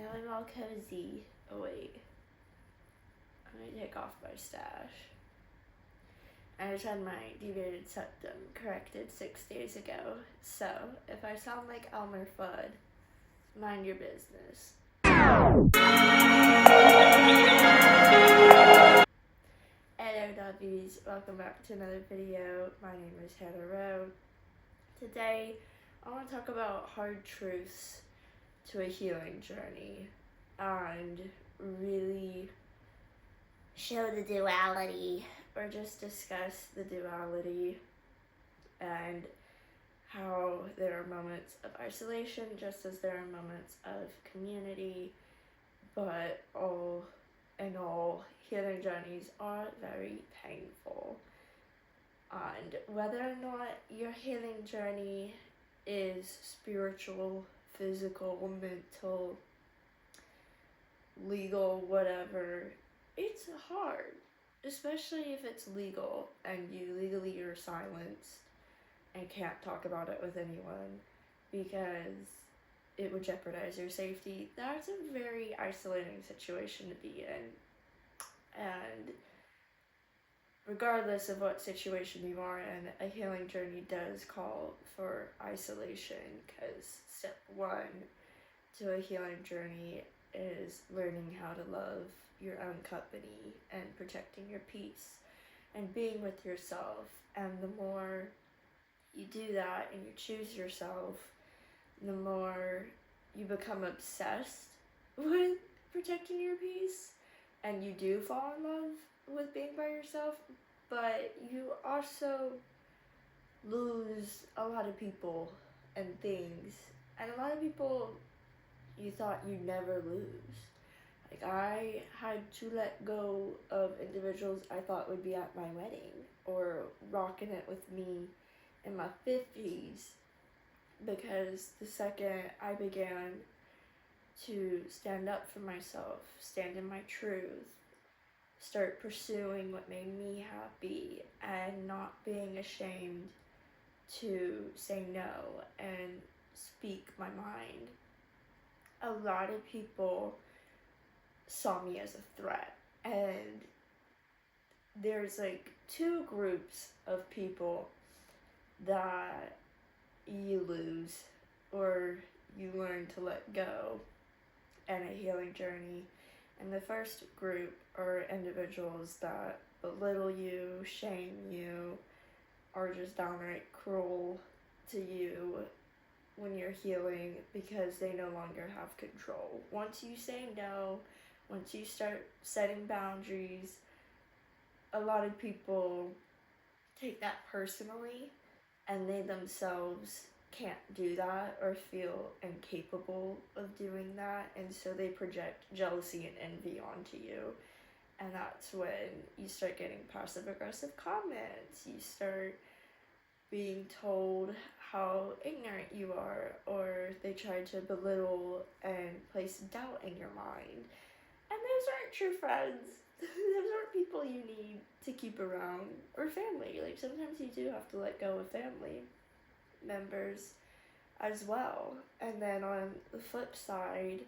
Now I'm all cozy. Oh wait. I'm gonna take off my stash. I just had my deviated septum corrected 6 days ago, so if I sound like Elmer Fudd, mind your business. Ello Lovies, welcome back to another video. My name is Hannah Rowe. Today, I want to talk about hard truths to a healing journey and really show the duality, or just discuss the duality and how there are moments of isolation just as there are moments of community, but all in all, healing journeys are very painful. And whether or not your healing journey is spiritual, physical, mental, legal, whatever, it's hard, especially if it's legal and you legally are silenced and can't talk about it with anyone because it would jeopardize your safety. That's a very isolating situation to be in. And regardless of what situation you are in, a healing journey does call for isolation, because step one to a healing journey is learning how to love your own company and protecting your peace and being with yourself. And the more you do that and you choose yourself, the more you become obsessed with protecting your peace, and you do fall in love with being by yourself, but you also lose a lot of people and things, and a lot of people you thought you'd never lose. Like, I had to let go of individuals I thought would be at my wedding or rocking it with me in my 50s, because the second I began to stand up for myself, stand in my truth, start pursuing what made me happy, and not being ashamed to say no and speak my mind, a lot of people saw me as a threat. And there's like two groups of people that you lose or you learn to let go in a healing journey. And the first group are individuals that belittle you, shame you, or just downright cruel to you when you're healing, because they no longer have control. Once you say no, once you start setting boundaries, a lot of people take that personally, and they themselves can't do that or feel incapable of doing that, and so they project jealousy and envy onto you. And that's when you start getting passive aggressive comments, you start being told how ignorant you are, or they try to belittle and place doubt in your mind. And those aren't true friends. Those aren't people you need to keep around, or family. Like, sometimes you do have to let go of family members as well. And then on the flip side,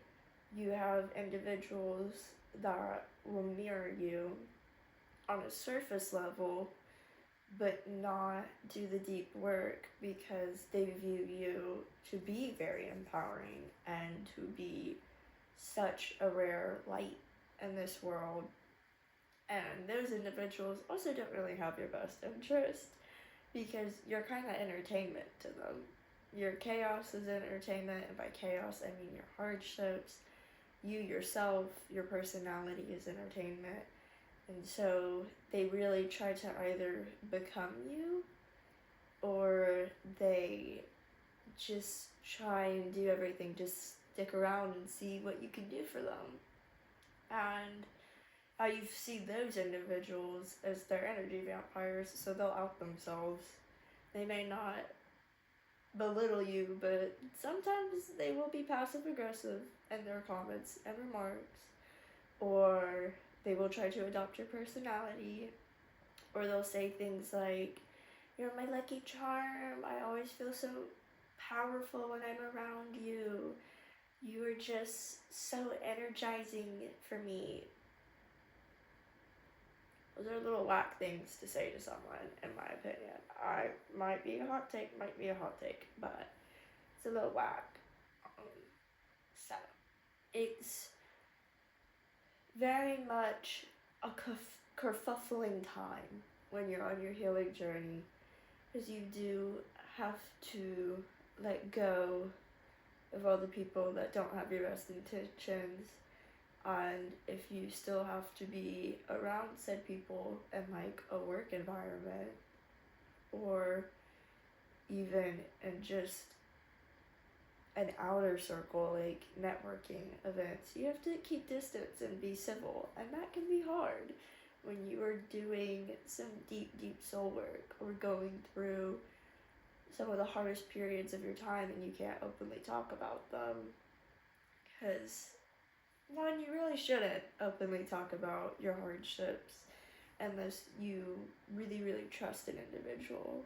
you have individuals that will mirror you on a surface level, but not do the deep work, because they view you to be very empowering and to be such a rare light in this world. And those individuals also don't really have your best interest, because you're kind of entertainment to them. Your chaos is entertainment, and by chaos I mean your hardships. You yourself, your personality is entertainment. And so they really try to either become you, or they just try and do everything, just stick around and see what you can do for them. And you see those individuals as their energy vampires, so they'll out themselves. They may not belittle you, but sometimes they will be passive aggressive in their comments and remarks, or they will try to adopt your personality, or they'll say things like, "You're my lucky charm, I always feel so powerful when I'm around you. You are were just so energizing for me. Those are little whack things to say to someone, in my opinion. I might be a hot take, but it's a little whack. So, it's very much a kerfuffling time when you're on your healing journey, because you do have to let go of all the people that don't have your best intentions, and if you still have to be around said people in like a work environment or even in just an outer circle, like networking events, you have to keep distance and be civil, and that can be hard when you are doing some deep soul work or going through some of the hardest periods of your time and you can't openly talk about them. Because, one, you really shouldn't openly talk about your hardships unless you really trust an individual.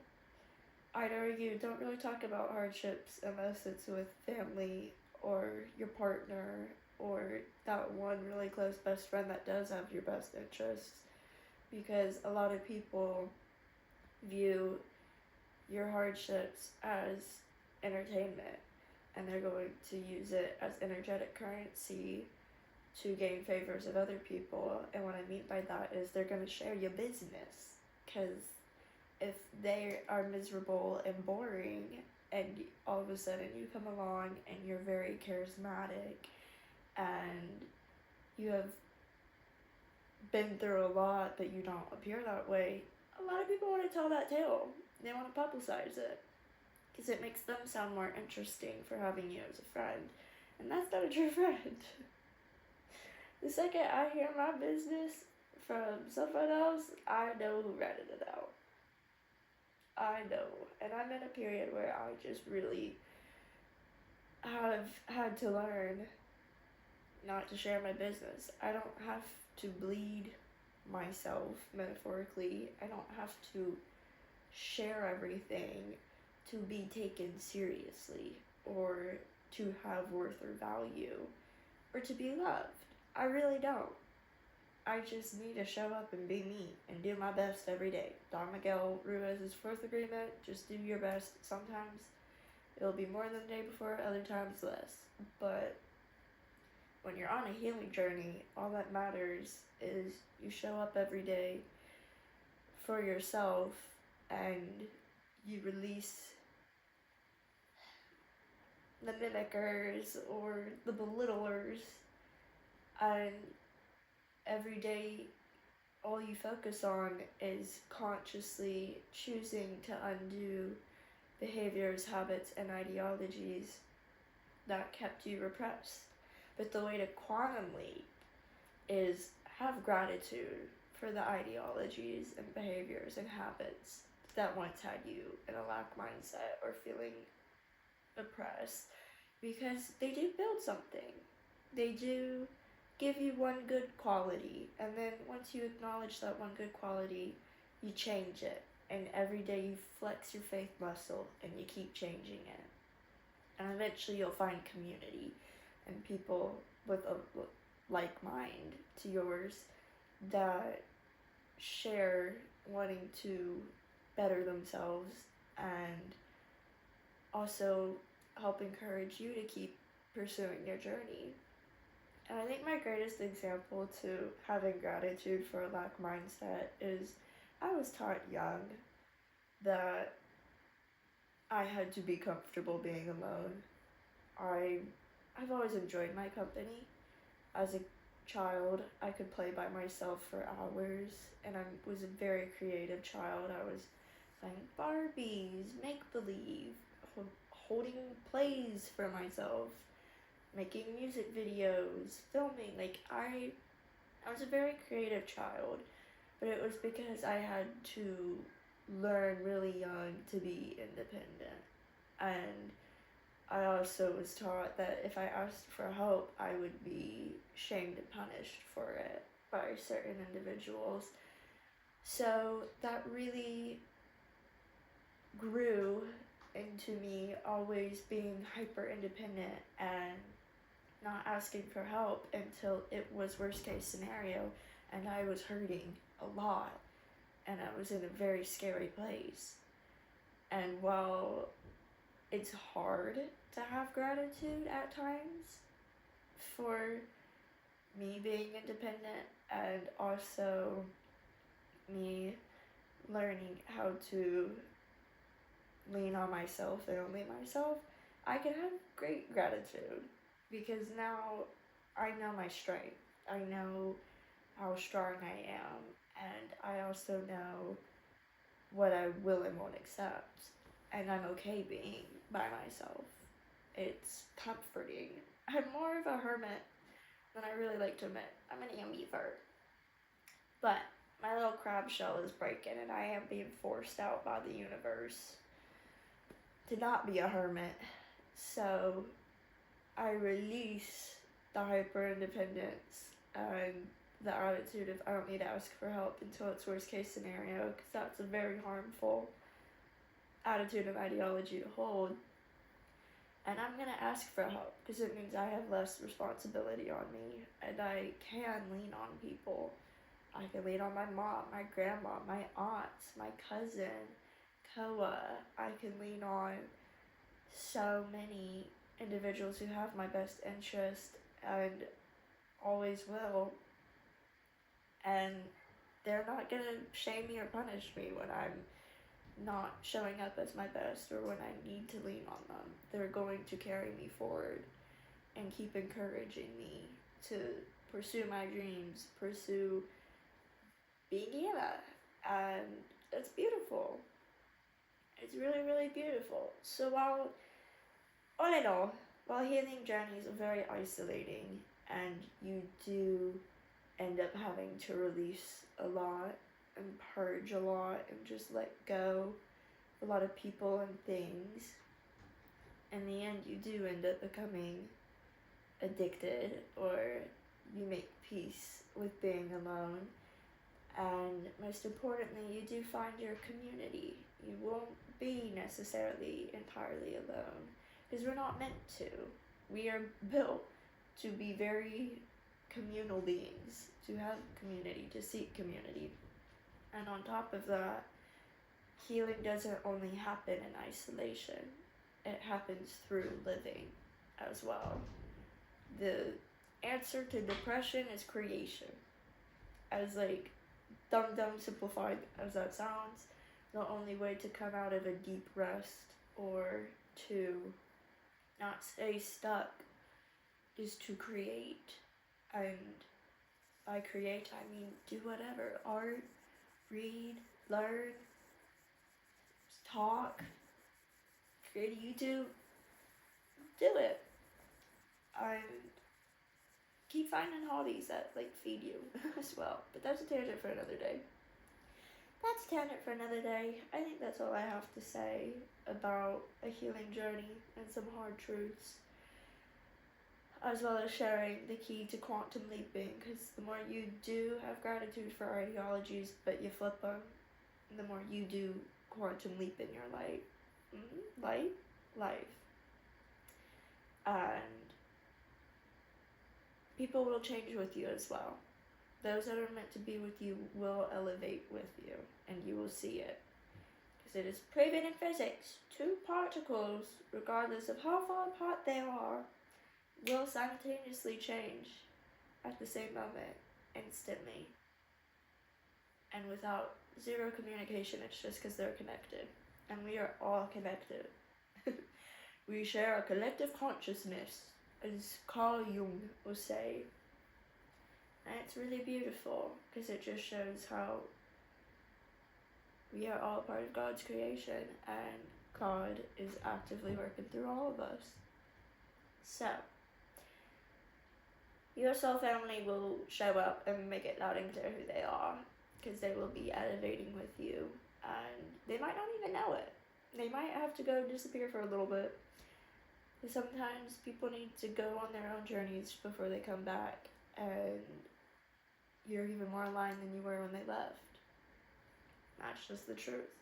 I'd argue don't really talk about hardships unless it's with family or your partner or that one really close best friend that does have your best interests, because a lot of people view your hardships as entertainment and they're going to use it as energetic currency to gain favors of other people. And what I mean by that is they're going to share your business, because if they are miserable and boring and all of a sudden you come along and you're very charismatic and you have been through a lot but you don't appear that way, a lot of people want to tell that tale. They want to publicize it because it makes them sound more interesting for having you as a friend, and that's not a true friend. The second I hear my business from someone else, I know who ratted it out. I know. And I'm in a period where I just really have had to learn not to share my business. I don't have to bleed myself, metaphorically. I don't have to share everything to be taken seriously or to have worth or value or to be loved. I really don't. I just need to show up and be me and do my best every day. Don Miguel Ruiz's fourth agreement, just do your best. Sometimes it'll be more than the day before, other times less. But when you're on a healing journey, all that matters is you show up every day for yourself and you release the mimickers or the belittlers, and every day all you focus on is consciously choosing to undo behaviors, habits, and ideologies that kept you repressed. But the way to quantum leap is have gratitude for the ideologies and behaviors and habits that once had you in a lack mindset or feeling oppressed, because they do build something. They do give you one good quality, and then once you acknowledge that one good quality, you change it, and every day you flex your faith muscle and you keep changing it, and eventually you'll find community and people with a like mind to yours that share wanting to better themselves and also help encourage you to keep pursuing your journey. And I think my greatest example to having gratitude for a lack mindset is I was taught young that I had to be comfortable being alone. I've always enjoyed my company. As a child, I could play by myself for hours, and I was a very creative child. I was playing Barbies, make-believe, holding plays for myself, making music videos, filming. Like, I was a very creative child, but it was because I had to learn really young to be independent. And I also was taught that if I asked for help, I would be shamed and punished for it by certain individuals. So that really grew into me always being hyper independent and asking for help until it was worst case scenario and I was hurting a lot and I was in a very scary place. And while it's hard to have gratitude at times for me being independent and also me learning how to lean on myself and only myself, I can have great gratitude because now I know my strength. I know how strong I am, and I also know what I will and won't accept, and I'm okay being by myself. It's comforting. I'm more of a hermit than I really like to admit. I'm an ambivert. But my little crab shell is breaking, and I am being forced out by the universe to not be a hermit. So I release the hyper independence and the attitude of I don't need to ask for help until it's worst case scenario, because that's a very harmful attitude and ideology to hold. And I'm going to ask for help because it means I have less responsibility on me and I can lean on people. I can lean on my mom, my grandma, my aunts, my cousin, Koa. I can lean on so many individuals who have my best interest and always will. And they're not going to shame me or punish me when I'm not showing up as my best or when I need to lean on them. They're going to carry me forward and keep encouraging me to pursue my dreams, pursue being Anna. And it's beautiful. It's really, really beautiful. So while, all in all, while healing journeys are very isolating and you do end up having to release a lot and purge a lot and just let go a lot of people and things, in the end you do end up becoming addicted, or you make peace with being alone. And most importantly, you do find your community. You won't be necessarily entirely alone, because we're not meant to. We are built to be very communal beings, to have community, to seek community. And on top of that, healing doesn't only happen in isolation. It happens through living as well. The answer to depression is creation. As like dumb simplified as that sounds, the only way to come out of a deep rest or to not stay stuck is to create. And by create, I mean do whatever. Art, read, learn, talk, create a YouTube, do it. And keep finding hobbies that like feed you as well. But that's a tangent for another day. That's a tangent for another day. I think that's all I have to say about a healing journey and some hard truths, as well as sharing the key to quantum leaping, because the more you do have gratitude for ideologies but you flip them, the more you do quantum leap in your life. Life. And people will change with you as well. Those that are meant to be with you will elevate with you, and you will see it. Because it is proven in physics, two particles, regardless of how far apart they are, will simultaneously change at the same moment, instantly. And without zero communication, it's just because they're connected. And we are all connected. We share a collective consciousness, as Carl Jung will say. And it's really beautiful, because it just shows how we are all part of God's creation, and God is actively working through all of us. So, your soul family will show up and make it loud and clear who they are, because they will be elevating with you, and they might not even know it. They might have to go disappear for a little bit. Sometimes people need to go on their own journeys before they come back, and you're even more aligned than you were when they left. That's just the truth.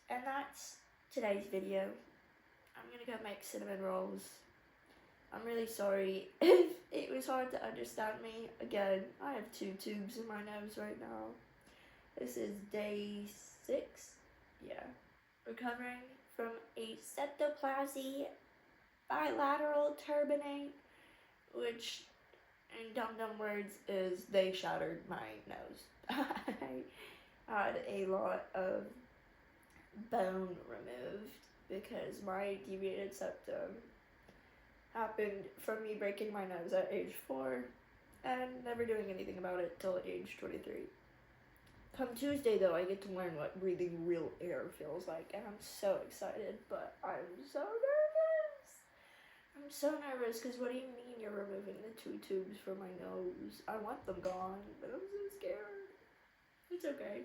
And that's today's video. I'm gonna go make cinnamon rolls. I'm really sorry if it was hard to understand me. Again, I have 2 tubes in my nose right now. This is day 6. Yeah. Recovering from a septoplasty bilateral turbinate, which in dumb words is they shattered my nose. I had a lot of bone removed because my deviated septum happened from me breaking my nose at age 4 and never doing anything about it till age 23. Come Tuesday though, I get to learn what breathing real air feels like, and I'm so excited, but I'm so nervous. I'm so nervous because what do you mean you're removing the 2 tubes from my nose? I want them gone, but I'm so scared. It's okay.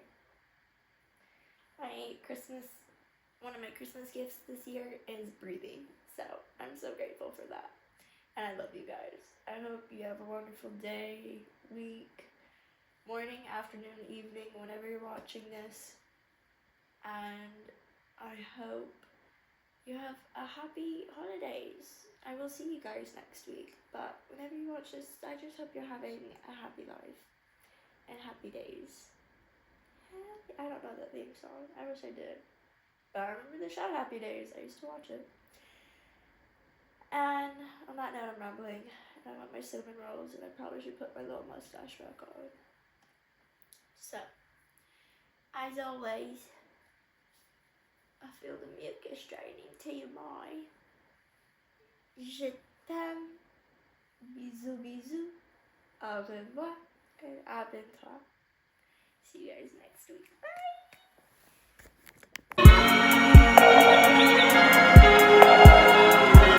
One of my Christmas gifts this year is breathing, so I'm so grateful for that. And I love you guys. I hope you have a wonderful day, week, morning, afternoon, evening, whenever you're watching this. And I hope you have a happy holidays. I will see you guys next week. But whenever you watch this, I just hope you're having a happy life and happy days. I don't know that theme song. I wish I did. But I remember the show Happy Days. I used to watch it. And on that note, I'm rambling. And I want my cinnamon rolls, and I probably should put my little mustache back on. So, as always, I feel the mucus draining to your mind. Je t'aime. Bisous, bisous. Au revoir. And à bientôt. See you guys next week. Bye!